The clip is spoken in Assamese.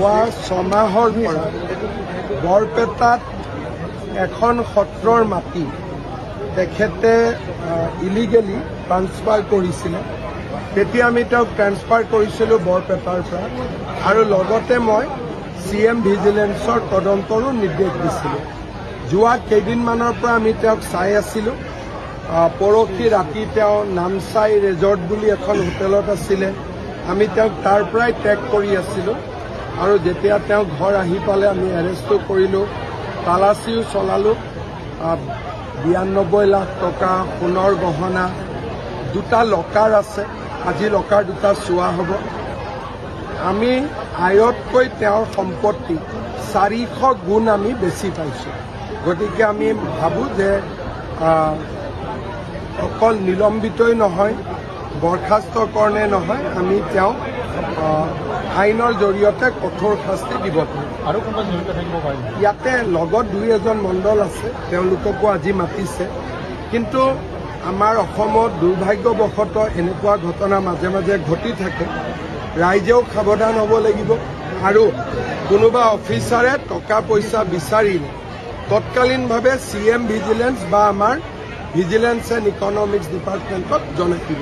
যোৱা 6 মাহৰ পৰা বৰপেটাত এখন সত্ৰৰ মাটি তেখেতে ইলিগেলি ট্ৰান্সফাৰ কৰিছিলে। তেতিয়া আমি তেওঁক ট্ৰান্সফাৰ কৰিছিলোঁ বৰপেটাৰ পৰা, আৰু লগতে মই CM ভিজিলেন্সৰ তদন্তৰো নিৰ্দেশ দিছিলোঁ। যোৱা কেইদিনমানৰ পৰা আমি তেওঁক চাই আছিলোঁ। পৰহি ৰাতি তেওঁ নামচাই ৰেজৰ্ট বুলি এখন হোটেলত আছিলে। আমি তেওঁক তাৰ পৰাই ট্ৰেক কৰি আছিলোঁ, আৰু যেতিয়া তেওঁ ঘৰ আহি পালে আমি এৰেষ্টো কৰিলোঁ, তালাচীও চলালোঁ। 92 লাখ টকা সোণৰ গহনা, 2টা লকাৰ আছে। আজি লকাৰ 2টা চোৱা হ'ব। আমি আয়তকৈ তেওঁৰ সম্পত্তি 400 গুণ আমি বেছি পাইছোঁ। গতিকে আমি ভাবোঁ যে অকল নিলম্বিতই নহয়, বৰখাস্তকৰণে নহয়, আমি তেওঁক আইনৰ জৰিয়তে কঠোৰ শাস্তি দিব পাৰোঁ। আৰু কোনোবা জড়িত থাকিব পাৰে? ইয়াতে লগত 2-এজন মণ্ডল আছে, তেওঁলোককো আজি মাতিছে। কিন্তু আমাৰ অসমত দুৰ্ভাগ্যবশতঃ এনেকুৱা ঘটনা মাজে মাজে ঘটি থাকে। ৰাইজেও সাৱধান হ'ব লাগিব, আৰু কোনোবা অফিচাৰে টকা পইচা বিচাৰিলে তৎকালীনভাৱে CM ভিজিলেন্স বা আমাৰ ভিজিলেন্স এণ্ড ইকনমিক্স ডিপাৰ্টমেণ্টত জনাই দিব।